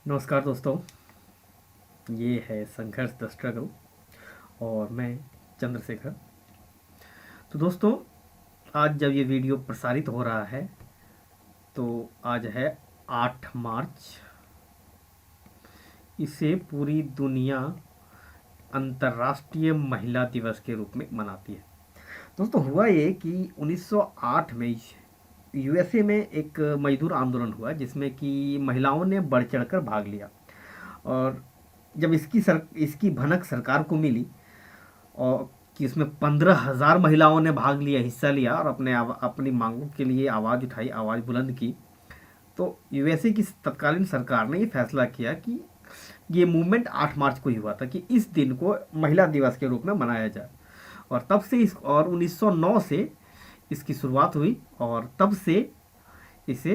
नमस्कार दोस्तों, ये है संघर्ष द स्ट्रगल और मैं चंद्रशेखर। तो दोस्तों, आज जब ये वीडियो प्रसारित हो रहा है तो आज है 8 मार्च। इसे पूरी दुनिया अंतर्राष्ट्रीय महिला दिवस के रूप में मनाती है। दोस्तों, हुआ ये कि 1908 में यूएसए में एक मजदूर आंदोलन हुआ जिसमें कि महिलाओं ने बढ़ चढ़कर भाग लिया। और जब इसकी भनक सरकार को मिली और कि उसमें 15,000 महिलाओं ने भाग लिया, हिस्सा लिया और अपनी मांगों के लिए आवाज़ उठाई, आवाज़ बुलंद की, तो यूएसए की तत्कालीन सरकार ने ये फैसला किया कि ये मूवमेंट 8 मार्च को ही हुआ था कि इस दिन को महिला दिवस के रूप में मनाया जाए। और तब से 1909 से इसकी शुरुआत हुई और तब से इसे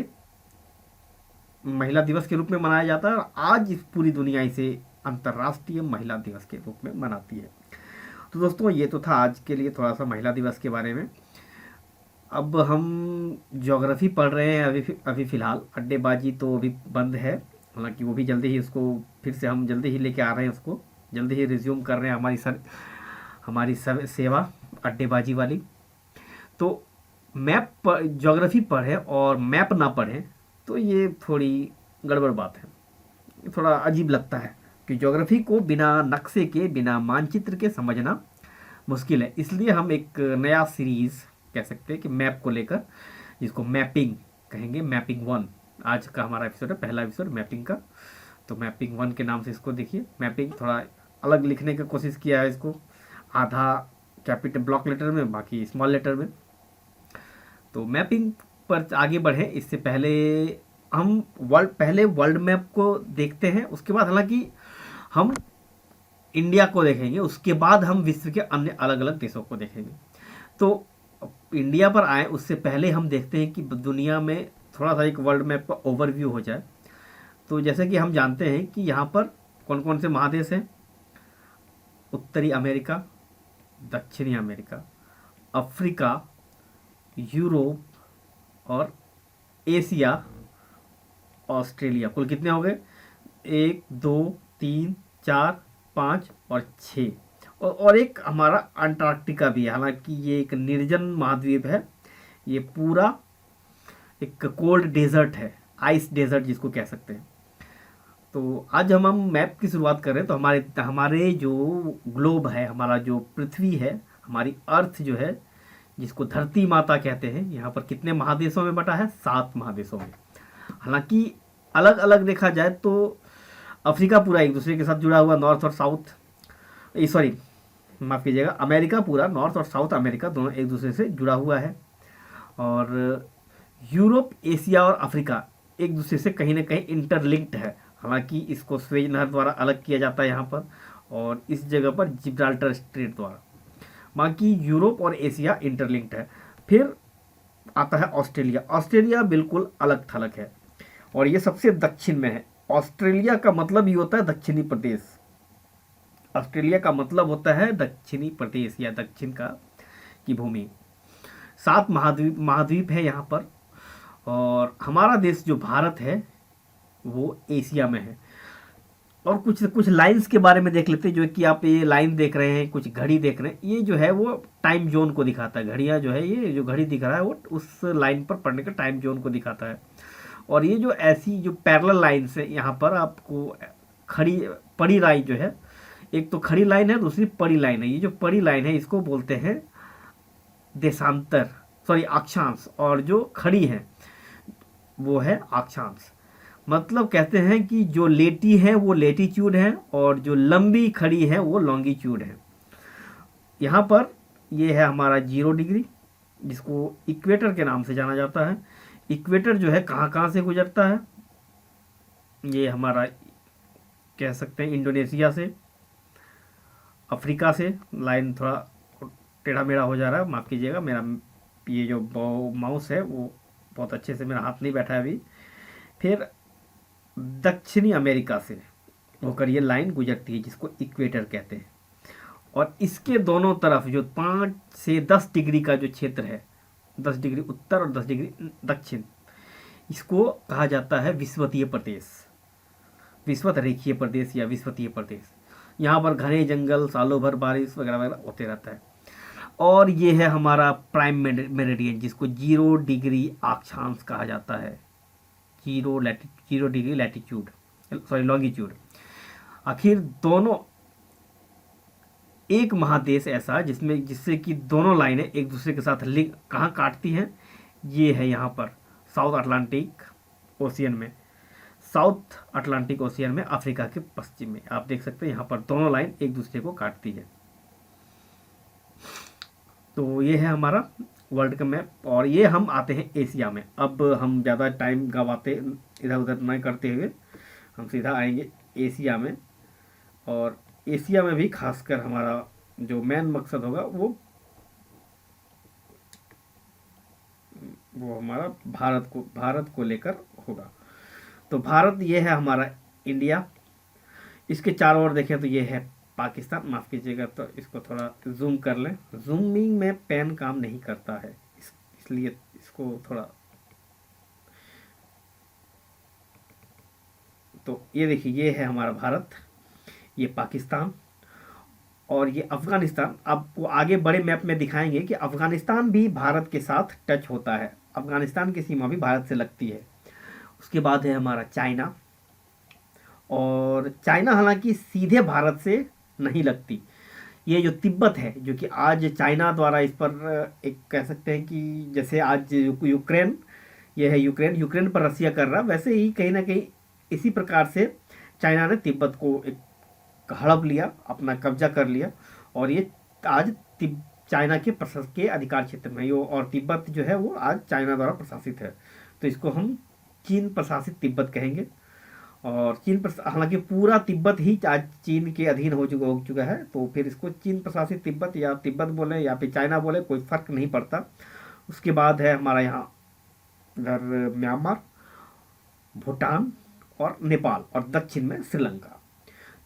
महिला दिवस के रूप में मनाया जाता है और आज इस पूरी दुनिया इसे अंतर्राष्ट्रीय महिला दिवस के रूप में मनाती है। तो दोस्तों, ये तो था आज के लिए थोड़ा सा महिला दिवस के बारे में। अब हम ज्योग्राफी पढ़ रहे हैं अभी फ़िलहाल। अड्डेबाजी तो अभी बंद है, हालांकि वो भी जल्दी ही उसको फिर से हम जल्दी ही लेके आ रहे हैं, उसको जल्दी ही रिज्यूम कर रहे हैं हमारी सेवा अड्डेबाजी वाली। तो ज्योग्राफी पढ़ें और मैप ना पढ़ें तो ये थोड़ी गड़बड़ बात है, थोड़ा अजीब लगता है कि ज्योग्राफी को बिना नक्शे के, बिना मानचित्र के समझना मुश्किल है। इसलिए हम एक नया सीरीज़ कह सकते हैं कि मैप को लेकर, जिसको मैपिंग कहेंगे, मैपिंग वन आज का हमारा एपिसोड है, पहला एपिसोड मैपिंग का। तो मैपिंग वन के नाम से इसको देखिए। मैपिंग थोड़ा अलग लिखने की कोशिश किया है इसको, आधा कैपिटल ब्लॉक लेटर में, बाकी स्मॉल लेटर में। तो मैपिंग पर आगे बढ़े इससे पहले हम पहले वर्ल्ड मैप को देखते हैं, उसके बाद हालांकि हम इंडिया को देखेंगे, उसके बाद हम विश्व के अन्य अलग अलग देशों को देखेंगे। तो इंडिया पर आए उससे पहले हम देखते हैं कि दुनिया में थोड़ा सा एक वर्ल्ड मैप का ओवरव्यू हो जाए। तो जैसे कि हम जानते हैं कि यहाँ पर कौन कौन से महादेश हैं। उत्तरी अमेरिका, दक्षिणी अमेरिका, अफ्रीका, यूरोप और एशिया, ऑस्ट्रेलिया। कुल कितने हो गए? 1, 2, 3, 4, 5 और 6। और एक हमारा अंटार्कटिका भी है, हालांकि ये एक निर्जन महाद्वीप है। ये पूरा एक कोल्ड डेजर्ट है, आइस डेजर्ट जिसको कह सकते हैं। तो आज हम मैप की शुरुआत करें तो हमारे हमारे जो ग्लोब है, हमारा जो पृथ्वी है, हमारी अर्थ जो है, जिसको धरती माता कहते हैं, यहाँ पर कितने महादेशों में बटा है? 7 महादेशों में। हालांकि अलग अलग देखा जाए तो अफ्रीका पूरा एक दूसरे के साथ जुड़ा हुआ, नॉर्थ और साउथ, सॉरी माफ़ कीजिएगा, अमेरिका पूरा, नॉर्थ और साउथ अमेरिका दोनों एक दूसरे से जुड़ा हुआ है। और यूरोप, एशिया और अफ्रीका एक दूसरे से कहीं ना कहीं इंटरलिंक्ड है। हालांकि इसको स्वेज नहर द्वारा अलग किया जाता है यहाँ पर, और इस जगह पर जिब्राल्टर स्ट्रेट द्वारा। बाकी यूरोप और एशिया इंटरलिंक्ड है। फिर आता है ऑस्ट्रेलिया। ऑस्ट्रेलिया बिल्कुल अलग थलग है और ये सबसे दक्षिण में है। ऑस्ट्रेलिया का मतलब ही होता है दक्षिणी प्रदेश। ऑस्ट्रेलिया का मतलब होता है दक्षिणी प्रदेश या दक्षिण का की भूमि। 7 महाद्वीप महाद्वीप है यहाँ पर। और हमारा देश जो भारत है वो एशिया में है। और कुछ कुछ लाइंस के बारे में देख लेते हैं। जो कि आप ये लाइन देख रहे हैं, कुछ घड़ी देख रहे हैं, ये जो है वो टाइम जोन को दिखाता है। घड़ियाँ जो है, ये जो घड़ी दिख रहा है वो उस लाइन पर पढ़ने का टाइम जोन को दिखाता है। और ये जो ऐसी जो पैरेलल लाइन्स है, यहाँ पर आपको खड़ी पड़ी लाइन जो है, एक तो खड़ी लाइन है, दूसरी पड़ी लाइन है। ये जो पड़ी लाइन है इसको बोलते हैं देशांतर, सॉरी अक्षांश, और जो खड़ी है वो है अक्षांश। मतलब कहते हैं कि जो लेटी है वो लेटीट्यूड है और जो लंबी खड़ी है वो लॉन्गिट्यूड है। यहाँ पर ये है हमारा 0 डिग्री, जिसको इक्वेटर के नाम से जाना जाता है। इक्वेटर जो है कहाँ कहाँ से गुजरता है? ये हमारा कह सकते हैं इंडोनेशिया से, अफ्रीका से। लाइन थोड़ा टेढ़ा मेढ़ा हो जा रहा है, माफ़ कीजिएगा, मेरा ये जो माउस है वो बहुत अच्छे से मेरा हाथ नहीं बैठा है अभी। फिर दक्षिणी अमेरिका से होकर ये लाइन गुजरती है जिसको इक्वेटर कहते हैं। और इसके दोनों तरफ जो 5 से 10 डिग्री का जो क्षेत्र है, 10 डिग्री उत्तर और 10 डिग्री दक्षिण, इसको कहा जाता है विषुवतीय प्रदेश। विषुवत रेखीय प्रदेश या विषुवतीय प्रदेश। यहाँ पर घने जंगल, सालों भर बारिश वगैरह वगैरह होते रहता है। और ये है हमारा प्राइम मेरिडियन, जिसको 0 डिग्री अक्षांश कहा जाता है। 0 डिग्री लैटिट्यूड, सॉरी लॉन्गिट्यूड। आखिर दोनों एक महादेश ऐसा जिसमें जिससे कि दोनों लाइनें एक दूसरे के साथ लिंक कहाँ काटती हैं, ये है यहाँ पर साउथ अटलांटिक ओशियन में। साउथ अटलांटिक ओशियन में अफ्रीका के पश्चिम में आप देख सकते हैं यहाँ पर दोनों लाइन एक दूसरे को काटती है। तो ये है हमारा वर्ल्ड का मैप। और ये हम आते हैं एशिया में। अब हम ज़्यादा टाइम गवाते इधर उधर नहीं करते हुए हम सीधा आएंगे एशिया में। और एशिया में भी खासकर हमारा जो मेन मकसद होगा वो हमारा भारत को लेकर होगा। तो भारत ये है हमारा इंडिया। इसके चारों ओर देखें तो ये है पाकिस्तान। माफ़ कीजिएगा, तो इसको थोड़ा जूम कर लें। जूमिंग में पेन काम नहीं करता है, इसलिए इसको थोड़ा, तो ये देखिए ये है हमारा भारत, ये पाकिस्तान और ये अफ़गानिस्तान। आपको आगे बड़े मैप में दिखाएंगे कि अफ़गानिस्तान भी भारत के साथ टच होता है। अफ़गानिस्तान की सीमा भी भारत से लगती है। उसके बाद है हमारा चाइना। और चाइना हालांकि सीधे भारत से नहीं लगती। ये जो तिब्बत है, जो कि आज चाइना द्वारा इस पर एक कह सकते हैं कि जैसे आज यूक्रेन, ये है यूक्रेन पर रसिया कर रहा, वैसे ही कहीं ना कहीं इसी प्रकार से चाइना ने तिब्बत को एक हड़प लिया, अपना कब्जा कर लिया। और ये आज चाइना के अधिकार क्षेत्र में यो, और तिब्बत जो है वो आज चाइना द्वारा प्रशासित है। तो इसको हम चीन प्रशासित तिब्बत कहेंगे। और हालांकि पूरा तिब्बत ही आज चीन के अधीन हो चुका है। तो फिर इसको चीन प्रशासित तिब्बत या तिब्बत बोले या फिर चाइना बोले, कोई फर्क नहीं पड़ता। उसके बाद है हमारा यहाँ इधर म्यांमार, भूटान और नेपाल और दक्षिण में श्रीलंका।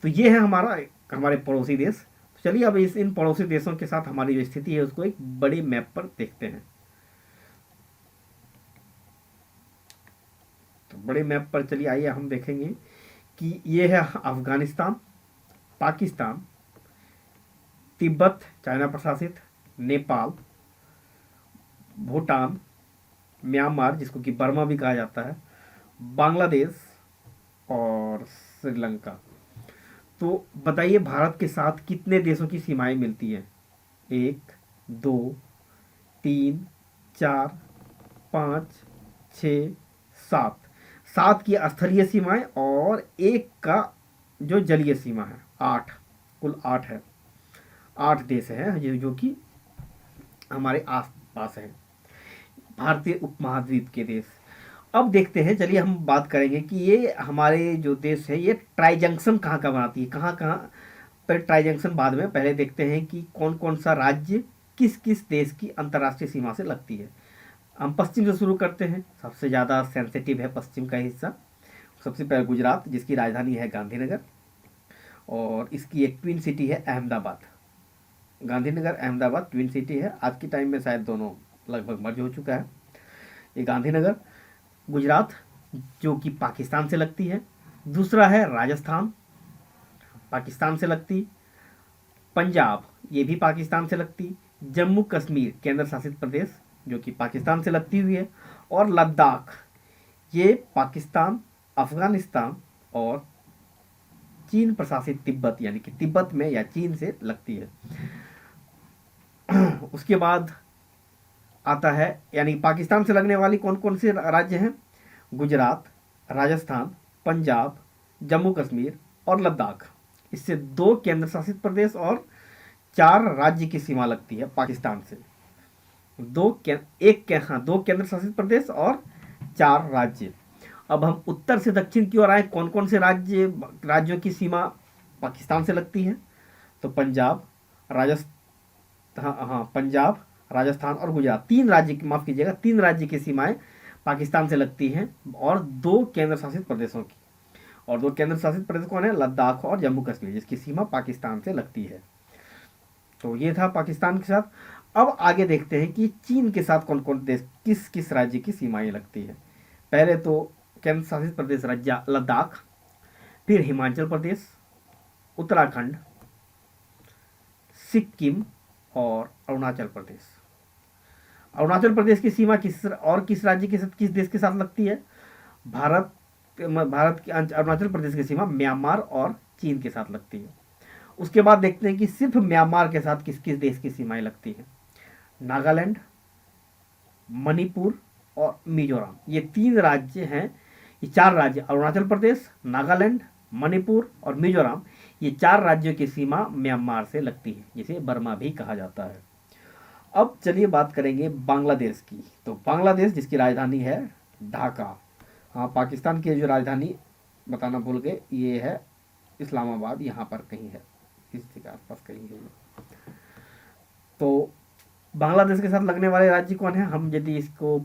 तो ये है हमारे पड़ोसी देश। तो चलिए अब इन पड़ोसी देशों के साथ हमारी जो स्थिति है उसको एक बड़े मैप पर देखते हैं। तो बड़े मैप पर चलिए आइए हम देखेंगे कि ये है अफगानिस्तान, पाकिस्तान, तिब्बत चाइना प्रशासित, नेपाल, भूटान, म्यांमार जिसको कि बर्मा भी कहा जाता है, बांग्लादेश और श्रीलंका। तो बताइए भारत के साथ कितने देशों की सीमाएं मिलती हैं? 1 2 3 4 5 6 7। 7 की स्थलीय सीमाएं और 1 का जो जलीय सीमा है, 8, कुल 8 है। 8 देश हैं जो कि हमारे आस पास हैं, भारतीय उपमहाद्वीप के देश। अब देखते हैं, चलिए हम बात करेंगे कि ये हमारे जो देश है ये ट्राई जंक्शन कहाँ कहाँ बनाती है, कहाँ कहाँ पर ट्राई जंक्शन बाद में। पहले देखते हैं कि कौन कौन सा राज्य किस किस देश की अंतर्राष्ट्रीय सीमा से लगती है। हम पश्चिम से शुरू करते हैं। सबसे ज़्यादा सेंसिटिव है पश्चिम का हिस्सा। सबसे पहले गुजरात, जिसकी राजधानी है गांधीनगर और इसकी एक ट्विन सिटी है अहमदाबाद। गांधीनगर अहमदाबाद ट्विन सिटी है। आज के टाइम में शायद दोनों लगभग मर्ज हो चुका है। ये गांधीनगर गुजरात जो कि पाकिस्तान से लगती है। दूसरा है राजस्थान, पाकिस्तान से लगती। पंजाब, ये भी पाकिस्तान से लगती। जम्मू कश्मीर केंद्र शासित प्रदेश जो कि पाकिस्तान से लगती हुई है। और लद्दाख, ये पाकिस्तान, अफगानिस्तान और चीन प्रशासित तिब्बत यानी कि तिब्बत में या चीन से लगती है। उसके बाद आता है, यानी पाकिस्तान से लगने वाली कौन कौन से राज्य हैं? गुजरात, राजस्थान, पंजाब, जम्मू कश्मीर और लद्दाख। इससे 2 केंद्र शासित प्रदेश और 4 राज्य की सीमा लगती है पाकिस्तान से। 2 केंद्र शासित प्रदेश और 4 राज्य। अब हम उत्तर से दक्षिण की ओर आए, कौन कौन से राज्यों की सीमा पाकिस्तान से लगती है? तो पंजाब, पंजाब, राजस्थान और गुजरात, 3 राज्य की, माफ कीजिएगा, 3 राज्य की सीमाएं पाकिस्तान से लगती हैं और 2 केंद्र शासित प्रदेशों की। और 2 केंद्र शासित प्रदेश कौन है? लद्दाख और जम्मू कश्मीर, जिसकी सीमा पाकिस्तान से लगती है। तो ये था पाकिस्तान के साथ। अब आगे देखते हैं कि चीन के साथ कौन कौन देश किस किस राज्य की सीमाएं लगती है। पहले तो केंद्र शासित प्रदेश राज्य लद्दाख, फिर हिमाचल प्रदेश, उत्तराखंड, सिक्किम और अरुणाचल प्रदेश। अरुणाचल प्रदेश की सीमा किस राज्य के साथ, किस देश के साथ लगती है? भारत भारत की अरुणाचल प्रदेश की सीमा म्यांमार और चीन के साथ लगती है। उसके बाद देखते हैं कि सिर्फ म्यांमार के साथ किस किस देश की सीमाएं लगती हैं। नागालैंड, मणिपुर और मिजोरम, ये 3 राज्य हैं। ये 4 राज्य, अरुणाचल प्रदेश, नागालैंड, मणिपुर और मिजोरम, ये 4 राज्यों की सीमा म्यांमार से लगती है, जिसे बर्मा भी कहा जाता है। अब चलिए बात करेंगे बांग्लादेश की। तो बांग्लादेश, जिसकी राजधानी है ढाका। हाँ, पाकिस्तान की जो राजधानी बताना भूल गए, ये है इस्लामाबाद, यहाँ पर कहीं है, इसी के आसपास कहीं है। तो बांग्लादेश के साथ लगने वाले राज्य कौन है? हम यदि इसको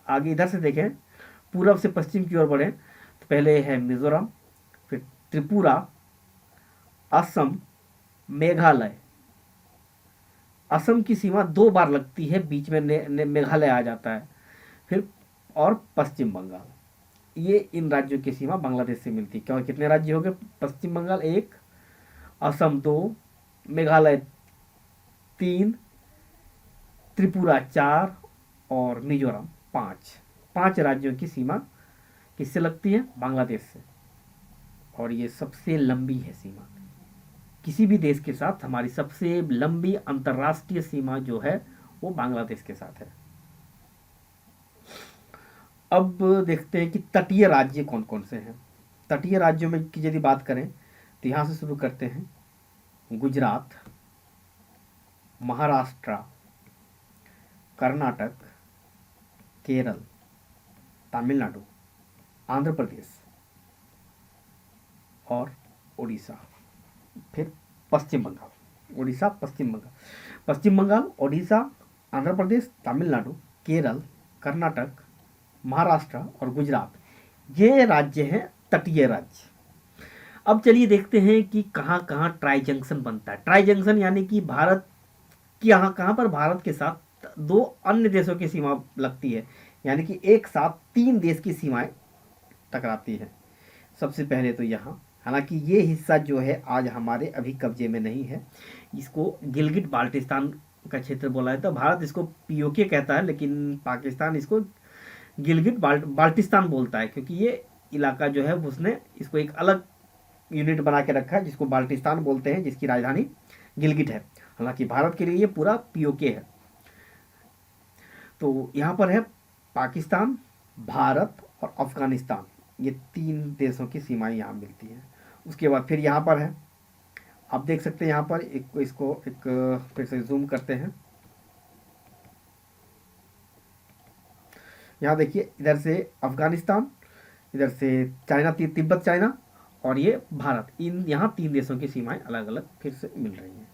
आगे इधर से देखें, पूरब से पश्चिम की ओर बढ़े, तो पहले है मिजोरम, फिर त्रिपुरा, असम, मेघालय। असम की सीमा 2 बार लगती है, बीच में मेघालय आ जाता है, फिर और पश्चिम बंगाल। ये इन राज्यों की सीमा बांग्लादेश से मिलती है। क्या कितने राज्य हो गए? पश्चिम बंगाल 1, असम 2, मेघालय 3, त्रिपुरा 4 और मिजोरम 5। 5 राज्यों की सीमा किससे लगती है? बांग्लादेश से। और ये सबसे लंबी है सीमा, किसी भी देश के साथ हमारी सबसे लंबी अंतर्राष्ट्रीय सीमा जो है वो बांग्लादेश के साथ है। अब देखते हैं कि तटीय राज्य कौन कौन से हैं। तटीय राज्यों में की यदि बात करें तो यहाँ से शुरू करते हैं। गुजरात, महाराष्ट्र, कर्नाटक, केरल, तमिलनाडु, आंध्र प्रदेश और उड़ीसा। फिर पश्चिम बंगाल, उड़ीसा, पश्चिम बंगाल, उड़ीसा, आंध्र प्रदेश, तमिलनाडु, केरल, कर्नाटक, महाराष्ट्र और गुजरात, ये राज्य हैं तटीय राज्य। अब चलिए देखते हैं कि कहाँ कहाँ ट्राई जंक्शन बनता है। ट्राई जंक्शन यानी कि भारत की यहाँ कहाँ पर भारत के साथ 2 अन्य देशों की सीमा लगती है, यानी कि एक साथ 3 देश की सीमाएं टकराती हैं। सबसे पहले तो यहाँ, हालांकि ये हिस्सा जो है आज हमारे अभी कब्जे में नहीं है, इसको गिलगिट बाल्टिस्तान का क्षेत्र बोला है। तो भारत इसको पीओके कहता है, लेकिन पाकिस्तान इसको गिलगिट बाल्टिस्तान बोलता है, क्योंकि ये इलाका जो है उसने इसको एक अलग यूनिट बना के रखा है, जिसको बाल्टिस्तान बोलते हैं, जिसकी राजधानी गिलगिट है। हालांकि भारत के लिए ये पूरा पीओके है। तो यहाँ पर है पाकिस्तान, भारत और अफगानिस्तान, ये 3 देशों की सीमाएं यहाँ मिलती हैं। उसके बाद फिर यहाँ पर है, आप देख सकते हैं यहाँ पर इसको फिर से जूम करते हैं। यहाँ देखिए, इधर से अफगानिस्तान, इधर से चाइना, तिब्बत चाइना और ये भारत, इन यहाँ 3 देशों की सीमाएं अलग अलग फिर से मिल रही हैं।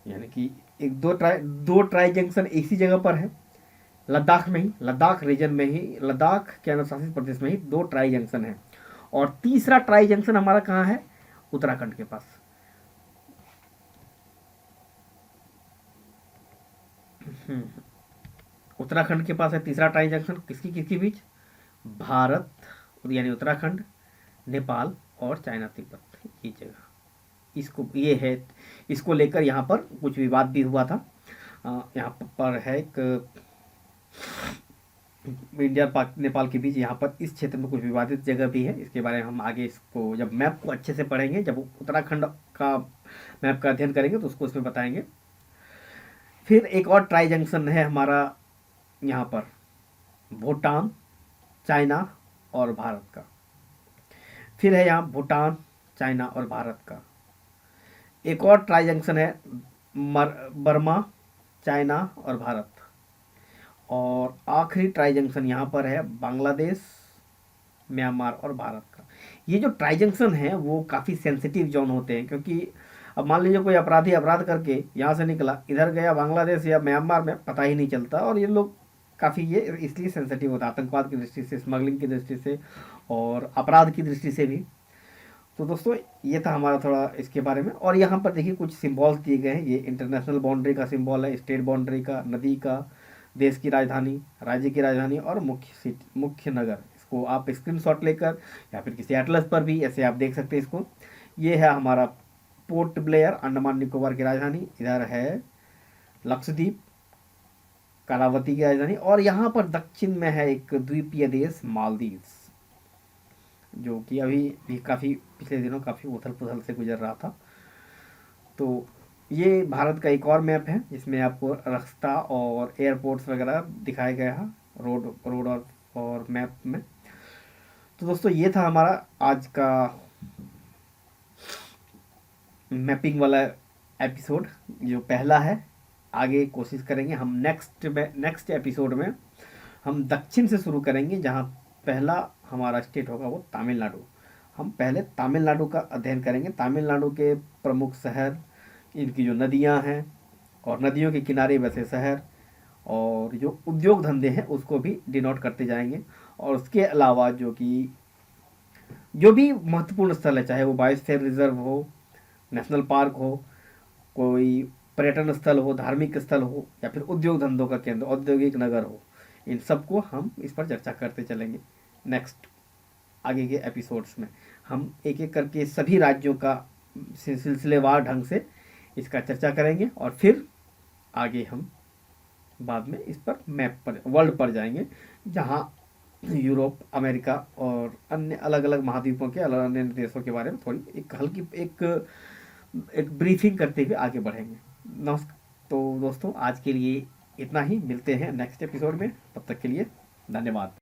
यानी कि दो ट्राई जंक्शन एक ही जगह पर है, लद्दाख में ही, लद्दाख रीजन में ही, लद्दाख केंद्र शासित प्रदेश में ही 2 ट्राई जंक्शन है। और तीसरा ट्राई जंक्शन हमारा कहाँ है? उत्तराखंड के पास। उत्तराखंड के पास है तीसरा ट्राई जंक्शन, किसकी किसके बीच? भारत यानी उत्तराखंड, नेपाल और चाइना तिब्बत, ये जगह, इसको ये है, इसको लेकर यहाँ पर कुछ विवाद भी हुआ था। यहाँ पर है एक इंडिया नेपाल के बीच, यहाँ पर इस क्षेत्र में कुछ विवादित जगह भी है। इसके बारे में हम आगे इसको जब मैप को अच्छे से पढ़ेंगे, जब उत्तराखंड का मैप का अध्ययन करेंगे तो उसको उसमें बताएंगे। फिर एक और ट्राई जंक्शन है हमारा यहाँ पर, भूटान, चाइना और भारत का। फिर है यहाँ भूटान, चाइना और भारत का। एक और ट्राई जंक्शन है बर्मा, चाइना और भारत। और आखिरी ट्राई जंक्शन यहाँ पर है बांग्लादेश, म्यांमार और भारत का। ये जो ट्राई जंक्शन है वो काफ़ी सेंसिटिव जोन होते हैं, क्योंकि अब मान लीजिए कोई अपराधी अपराध करके यहाँ से निकला, इधर गया बांग्लादेश या म्यांमार में, पता ही नहीं चलता। और ये लोग काफ़ी ये इसलिए सेंसिटिव होता है, आतंकवाद की दृष्टि से, स्मगलिंग की दृष्टि से और अपराध की दृष्टि से भी। तो दोस्तों ये था हमारा थोड़ा इसके बारे में। और यहाँ पर देखिए कुछ सिम्बॉल्स दिए गए हैं, ये इंटरनेशनल बाउंड्री का सिम्बॉल है, स्टेट बाउंड्री का, नदी का, देश की राजधानी, राज्य की राजधानी और मुख्य नगर, इसको आप स्क्रीनशॉट लेकर या फिर किसी एटलस पर भी ऐसे आप देख सकते हैं इसको। ये है हमारा पोर्ट ब्लेयर, अंडमान निकोबार की राजधानी। इधर है लक्षद्वीप, करावती की राजधानी। और यहाँ पर दक्षिण में है एक द्वीपीय देश मालदीव्स, जो कि अभी भी काफ़ी पिछले दिनों काफ़ी उथल पुथल से गुजर रहा था। तो ये भारत का एक और मैप है जिसमें आपको रास्ता और एयरपोर्ट्स वगैरह दिखाए गए हैं रोड रोड और मैप में। तो दोस्तों ये था हमारा आज का मैपिंग वाला एपिसोड, जो पहला है। आगे कोशिश करेंगे हम नेक्स्ट एपिसोड में हम दक्षिण से शुरू करेंगे, जहाँ पहला हमारा स्टेट होगा वो तमिलनाडु। हम पहले तमिलनाडु का अध्ययन करेंगे, तमिलनाडु के प्रमुख शहर, इनकी जो नदियाँ हैं और नदियों के किनारे बसे शहर और जो उद्योग धंधे हैं उसको भी डिनोट करते जाएंगे। और उसके अलावा जो भी महत्वपूर्ण स्थल है, चाहे वो बायोस्फीयर रिजर्व हो, नेशनल पार्क हो, कोई पर्यटन स्थल हो, धार्मिक स्थल हो, या फिर उद्योग धंधों का केंद्र, औद्योगिक नगर हो, इन सबको हम इस पर चर्चा करते चलेंगे। नेक्स्ट आगे के एपिसोड्स में हम एक एक करके सभी राज्यों का सिलसिलेवार ढंग से इसका चर्चा करेंगे और फिर आगे हम बाद में इस पर मैप पर वर्ल्ड पर जाएंगे, जहाँ यूरोप, अमेरिका और अन्य अलग अलग महाद्वीपों के अलग अन्य देशों के बारे में थोड़ी एक हल्की एक ब्रीफिंग करते हुए आगे बढ़ेंगे। नमस्कार। तो दोस्तों आज के लिए इतना ही, मिलते हैं नेक्स्ट एपिसोड में, तब तक के लिए धन्यवाद।